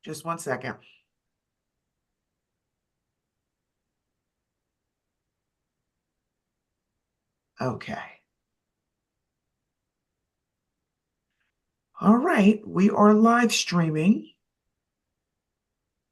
Just 1 second. Okay. All right, we are live streaming.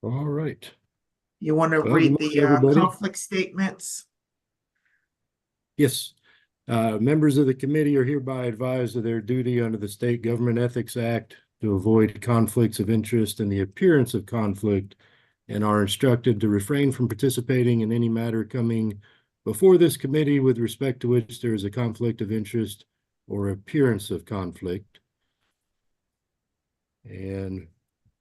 All right. You want to Well, good read morning, the everybody. conflict statements? Yes. Members of the committee are hereby advised of their duty under the State Government Ethics Act to avoid conflicts of interest and the appearance of conflict, and are instructed to refrain from participating in any matter coming before this committee with respect to which there is a conflict of interest or appearance of conflict. And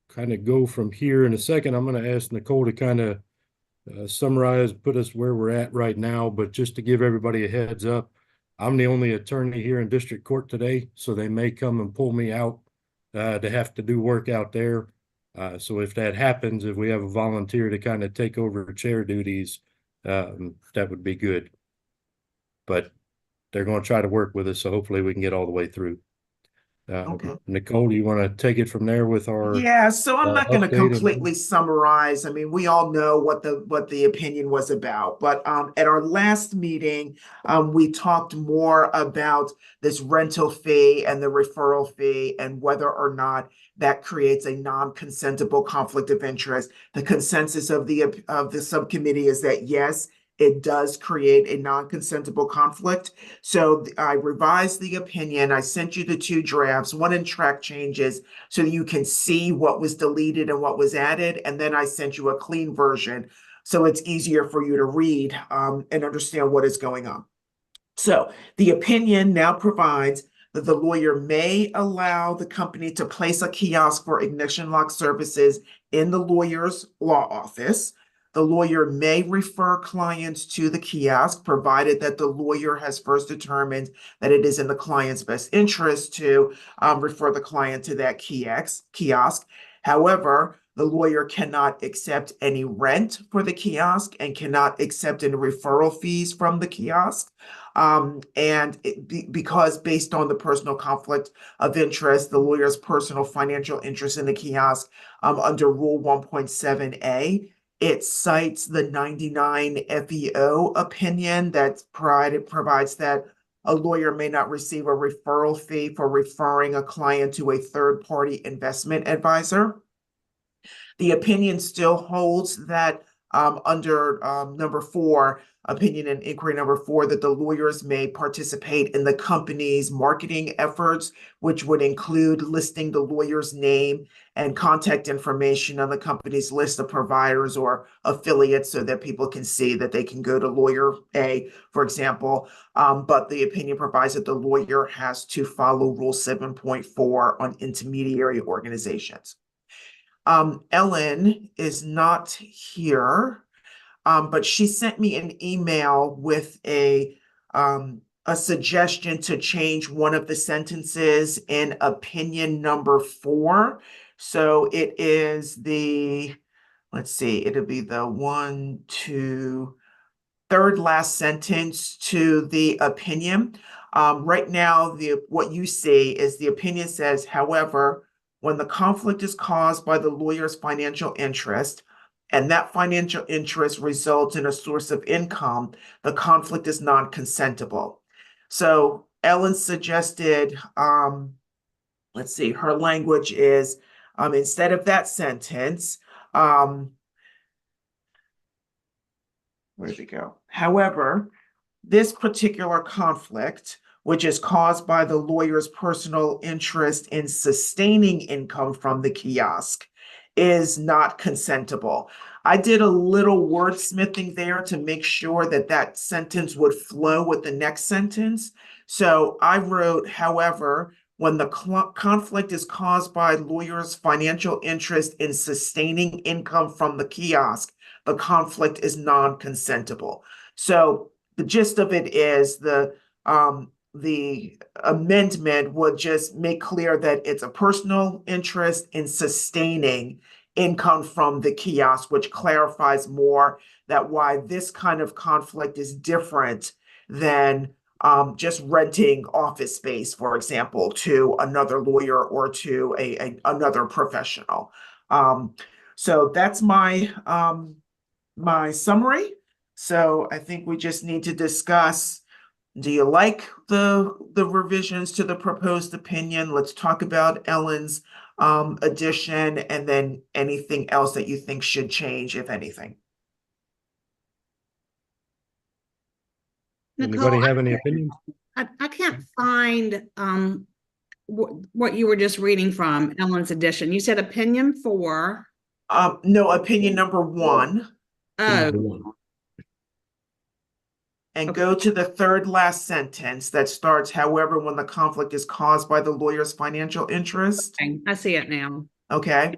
kind of go from here in a second. I'm going to ask Nicole to kind of summarize, put us where we're at right now, but just to give everybody a heads up, I'm the only attorney here in district court today, so they may come and pull me out to have to do work out there. So if that happens, if we have a volunteer to kind of take over chair duties, that would be good. But they're going to try to work with us, so hopefully we can get all the way through. Okay. Nicole, do you want to take it from there with our Yeah, so I'm not going to update? completely summarize. I mean, we all know what the opinion was about, but at our last meeting, we talked more about this rental fee and the referral fee and whether or not that creates a non-consentable conflict of interest. The consensus of the subcommittee is that yes, it does create a non-consentable conflict. So I revised the opinion. I sent you the 2 drafts, one in track changes, so you can see what was deleted and what was added. And then I sent you a clean version, so it's easier for you to read and understand what is going on. So the opinion now provides that the lawyer may allow the company to place a kiosk for ignition lock services in the lawyer's law office. The lawyer may refer clients to the kiosk, provided that the lawyer has first determined that it is in the client's best interest to refer the client to that kiosk. However, the lawyer cannot accept any rent for the kiosk and cannot accept any referral fees from the kiosk. Because based on the personal conflict of interest, the lawyer's personal financial interest in the kiosk under Rule 1.7a, it cites the 99 FEO opinion that provides that a lawyer may not receive a referral fee for referring a client to a third-party investment advisor. The opinion still holds that under number 4, opinion and inquiry number 4, that the lawyers may participate in the company's marketing efforts, which would include listing the lawyer's name and contact information on the company's list of providers or affiliates so that people can see that they can go to lawyer A, for example. But the opinion provides that the lawyer has to follow Rule 7.4 on intermediary organizations. Ellen is not here, but she sent me an email with a suggestion to change one of the sentences in opinion number 4. So it is let's see, it'll be the 3rd last sentence to the opinion. Right now, what you see is the opinion says, however, when the conflict is caused by the lawyer's financial interest, and that financial interest results in a source of income, the conflict is non-consentable. So Ellen suggested, let's see, her language is, instead of that sentence, where did it go? However, this particular conflict, which is caused by the lawyer's personal interest in sustaining income from the kiosk, is not consentable. I did a little wordsmithing there to make sure that that sentence would flow with the next sentence. So I wrote, however, when the conflict is caused by lawyer's financial interest in sustaining income from the kiosk, the conflict is non-consentable. So the gist of it is the amendment would just make clear that it's a personal interest in sustaining income from the kiosk, which clarifies more that why this kind of conflict is different than just renting office space, for example, to another lawyer or to another professional. So that's my my summary. So I think we just need to discuss, do you like the revisions to the proposed opinion? Let's talk about Ellen's addition, and then anything else that you think should change, if anything. Anybody have any opinions? I can't find what you were just reading from Ellen's edition. You said opinion 4. No, opinion number 1. Oh, And Okay. go to the third last sentence that starts, however, when the conflict is caused by the lawyer's financial interest. okay, I see it now. Okay.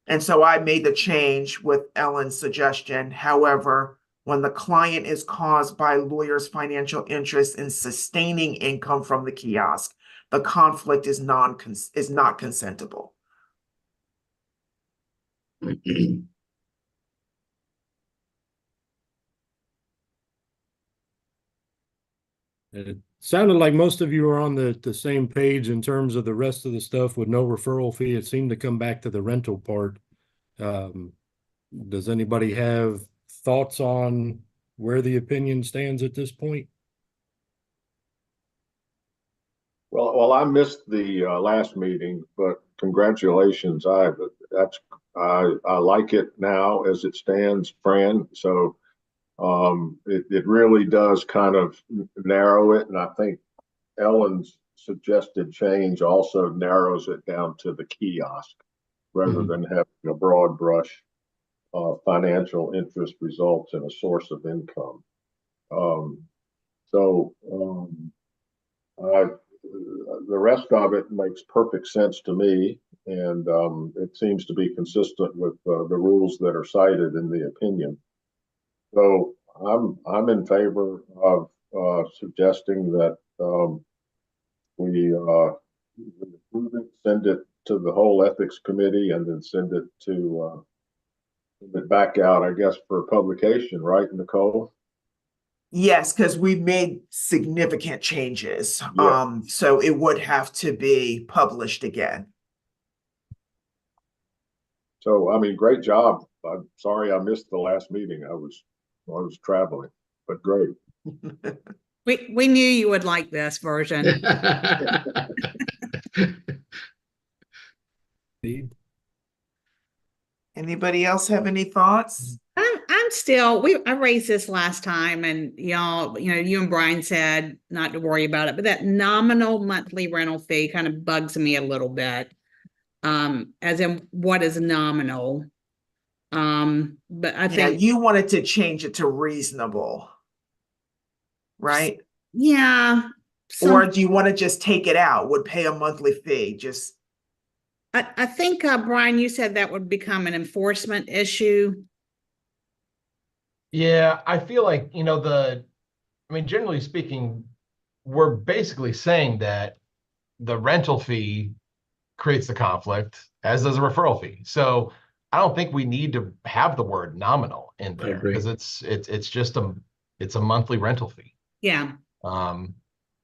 And so I made the change with Ellen's suggestion. However, when the client is caused by lawyer's financial interest in sustaining income from the kiosk, the conflict is not consentable. It sounded like most of you are on the same page in terms of the rest of the stuff with no referral fee. It seemed to come back to the rental part. Does anybody have thoughts on where the opinion stands at this point? Well, I missed the last meeting, but congratulations. I like it now as it stands, Fran. So it really does kind of narrow it, and I think Ellen's suggested change also narrows it down to the kiosk rather than having a broad brush financial interest results in a source of income. The rest of it makes perfect sense to me, and it seems to be consistent with the rules that are cited in the opinion. So I'm in favor of suggesting that we approve it, send it to the whole ethics committee, and then send it back out, I guess, for publication, right, Nicole? Yes, because we've made significant changes. Yeah. So it would have to be published again. So, I mean, great job. I'm sorry I missed the last meeting. I was traveling, but great. We knew you would like this version. Anybody else have any thoughts? I'm still, I raised this last time, and y'all, you and Brian said not to worry about it, but that nominal monthly rental fee kind of bugs me a little bit. As in what is nominal. But I think you wanted to change it to reasonable, right? Yeah. Or do you want to just take it out, would pay a monthly fee? Just I think Brian, you said that would become an enforcement issue. Yeah, I feel like, generally speaking, we're basically saying that the rental fee creates the conflict, as does a referral fee. So I don't think we need to have the word nominal in there, because it's just a monthly rental fee. Yeah.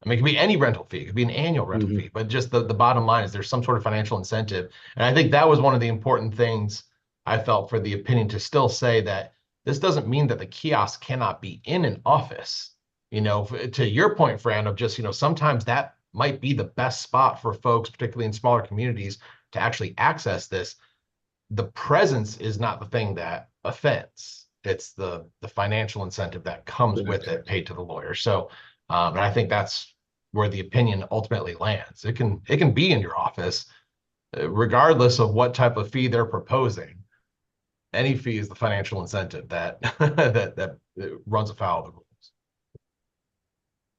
It could be any rental fee, it could be an annual rental fee, but just the bottom line is there's some sort of financial incentive. And I think that was one of the important things I felt for the opinion, to still say that this doesn't mean that the kiosk cannot be in an office. To your point, Fran, of just, sometimes that might be the best spot for folks, particularly in smaller communities, to actually access this. The presence is not the thing that offends. It's the financial incentive that comes with it, paid to the lawyer. So, and I think that's where the opinion ultimately lands. It can be in your office, regardless of what type of fee they're proposing. Any fee is the financial incentive that that runs afoul of the rules.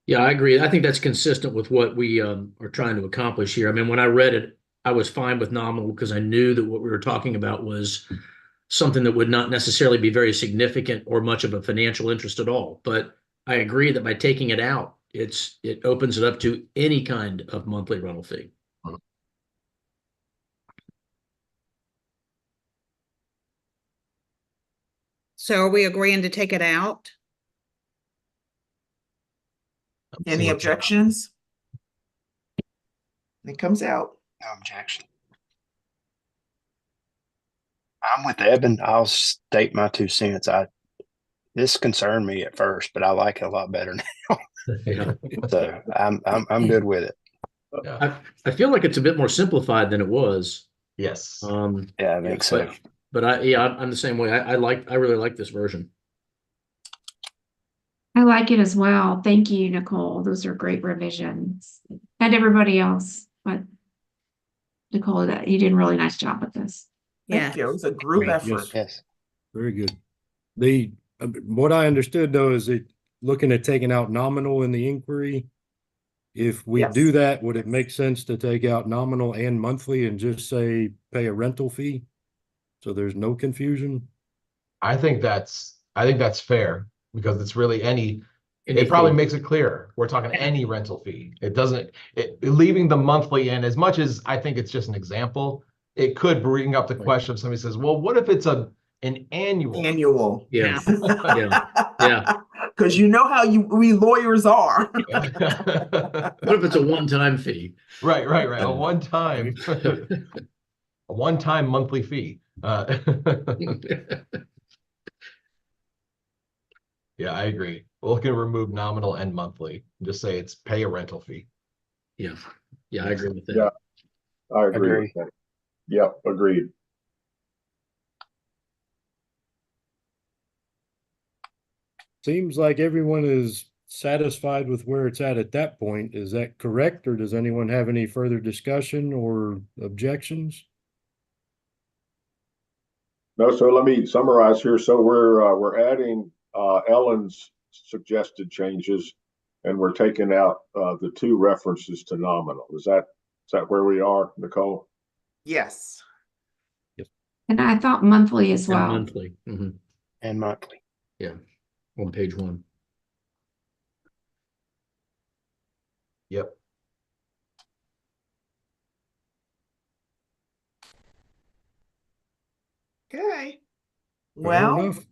Yeah, I agree. I think that's consistent with what we are trying to accomplish here. I mean, when I read it, I was fine with nominal because I knew that what we were talking about was something that would not necessarily be very significant or much of a financial interest at all. But I agree that by taking it out, it opens it up to any kind of monthly rental fee. So are we agreeing to take it out? any objections? It comes out. No objection. I'm with Evan. I'll state my 2 cents. This concerned me at first, but I like it a lot better now. Yeah. So I'm good with it. I feel like it's a bit more simplified than it was. Yes. Yeah, I think so. But I'm the same way. I really like this version. I like it as well. Thank you, Nicole. Those are great revisions. And everybody else, but Nicole, you did a really nice job with this. Yeah. Thank you. It was a group Great, effort. Yes. Very good. What I understood though is that looking at taking out nominal in the inquiry, if we Yes. do that, would it make sense to take out nominal and monthly and just say pay a rental fee? So there's no confusion? I think that's fair because it's really Any it probably fee. makes it clear. We're talking any rental fee. It doesn't, leaving the monthly in, as much as I think it's just an example, it could bring up the question if somebody says, well, what if it's an annual? Annual. Yeah. Yeah. Because you know how we lawyers are. What if it's a one-time fee? Right. A one-time monthly fee. Yeah, I agree. We're looking to remove nominal and monthly. Just say it's pay a rental fee. Yeah. Yeah, I agree with that. Yeah. I agree Agree. with that. Yep, agreed. Seems like everyone is satisfied with where it's at that point. Is that correct? Or does anyone have any further discussion or objections? No, so let me summarize here. So we're adding Ellen's suggested changes, and we're taking out the 2 references to nominal. Is that where we are, Nicole? Yes. And I thought monthly as And well. monthly. And monthly. Yeah. On page 1. Yep. Okay. Fair Well, enough.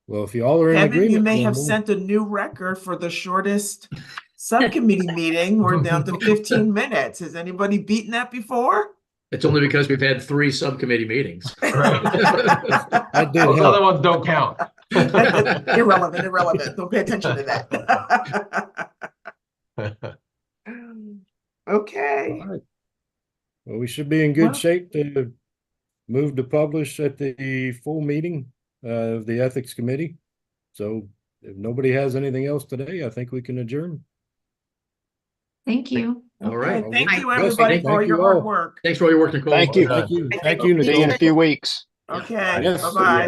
Well, if y'all are in Kevin, agreement. you may then have we'll- set a new record for the shortest subcommittee meeting. We're down to 15 minutes. Has anybody beaten that before? It's only because we've had 3 subcommittee meetings. Right. That did Those help. other ones don't count. Irrelevant. Don't pay attention to that. Okay. All right. Well, we should be in good Well- shape to move to publish at the full meeting of the Ethics Committee. So if nobody has anything else today, I think we can adjourn. Thank you. All right. Okay, thank you, Yes, everybody, thank for all you your all. hard work. Thanks for all your work, Nicole. Thank you. Thank you. Thank Thank you. you, See you in a Nicole. few weeks. Okay, Yes. bye-bye.